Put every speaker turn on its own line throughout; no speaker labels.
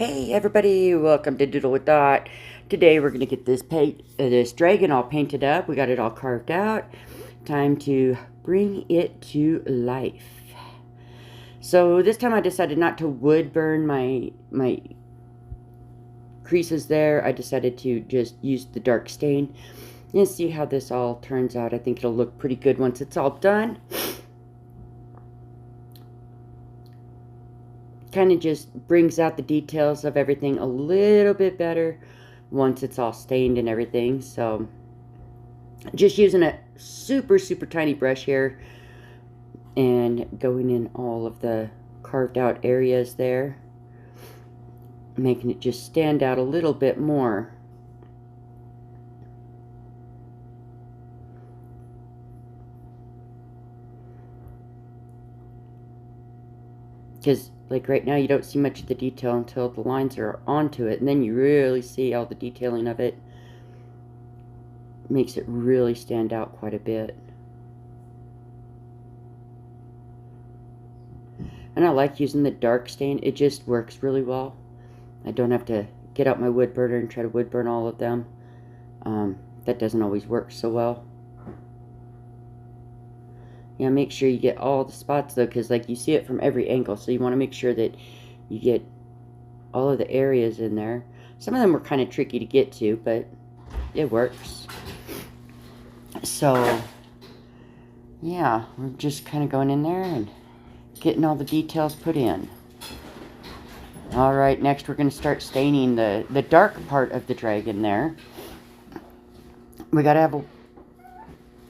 Hey everybody, welcome to Doodle with Dot. Today we're going to get this dragon all painted up. We got it all carved out. Time to bring it to life. So this time I decided not to wood burn my creases there. I decided to just use the dark stain and see how this all turns out. I think it'll look pretty good once it's all done. Kind of just brings out the details of everything a little bit better once it's all stained and everything. So just using a super tiny brush here and going in all of the carved out areas there, making it just stand out a little bit more. Because like right now you don't see much of the detail until the lines are onto it, and then you really see all the detailing of it. Makes it really stand out quite a bit. And I like using the dark stain. It just works really well. I don't have to get out my wood burner and try to wood burn all of them. That doesn't always work so well. Yeah, make sure you get all the spots though, because like you see it from every angle, so you want to make sure that you get all of the areas in there. Some of them were kind of tricky to get to, but it works. So yeah, we're just kind of going in there and getting all the details put in. Alright, next we're going to start staining the dark part of the dragon there. We got to have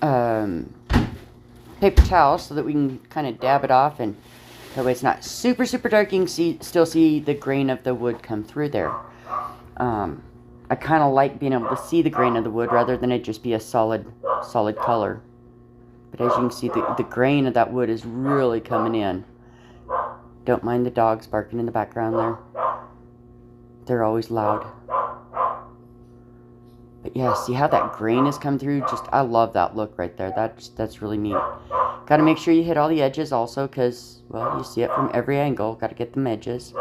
a paper towel so that we can kind of dab it off, and that way it's not super dark. You can still see the grain of the wood come through there. I kind of like being able to see the grain of the wood rather than it just be a solid color. But as you can see, the grain of that wood is really coming in. Don't mind the dogs barking in the background there. They're always loud. But yeah, see how that grain has come through? I love that look right there. That's really neat. Got to make sure you hit all the edges also, because, well, you see it from every angle. Got to get them edges.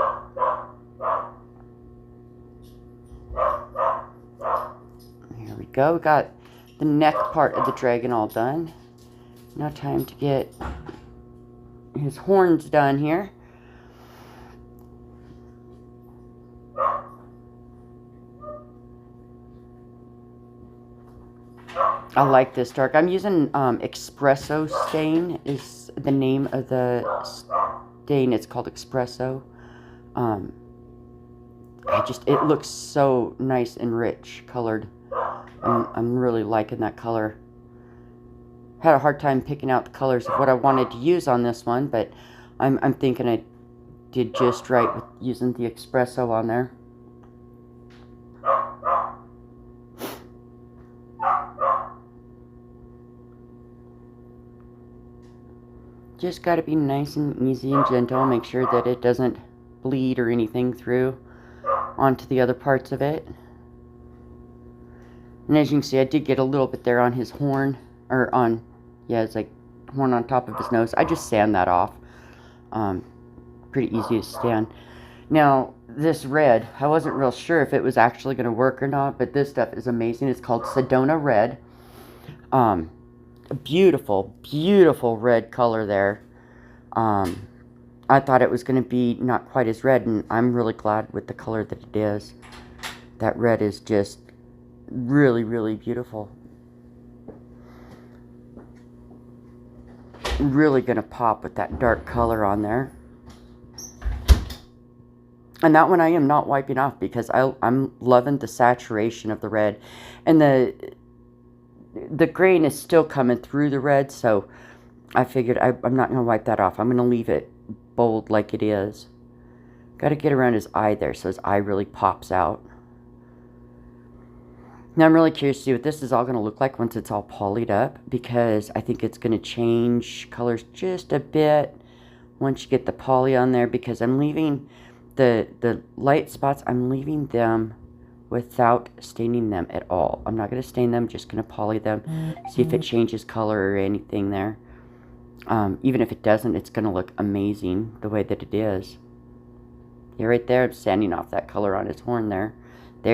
Here we go. We got the neck part of the dragon all done. Now time to get his horns done here. I like this dark. I'm using Espresso Stain is the name of the stain. It's called Espresso. It looks so nice and rich colored. I'm really liking that color. Had a hard time picking out the colors of what I wanted to use on this one, but I'm thinking I did just right with using the Espresso on there. Just got to be nice and easy and gentle. Make sure that it doesn't bleed or anything through onto the other parts of it. And as you can see, I did get a little bit there on his horn, or on, yeah, it's like horn on top of his nose. I just sand that off. Pretty easy to sand. Now, this red, I wasn't real sure if it was actually going to work or not, but this stuff is amazing. It's called Sedona Red. A beautiful red color there. I thought it was going to be not quite as red, and I'm really glad with the color that it is. That red is just really beautiful. Really going to pop with that dark color on there. And that one I am not wiping off because I'm loving the saturation of the red. And the grain is still coming through the red, so I figured I'm not going to wipe that off. I'm going to leave it bold like it is. Got to get around his eye there so his eye really pops out. Now I'm really curious to see what this is all going to look like once it's all polyed up, because I think it's going to change colors just a bit once you get the poly on there, because I'm leaving the light spots, I'm leaving them without staining them at all. I'm not going to stain them, just going to poly them, see if it changes color or anything there. Even if it doesn't, it's going to look amazing the way that it is. Yeah, right there, I'm sanding off that color on his horn there. There.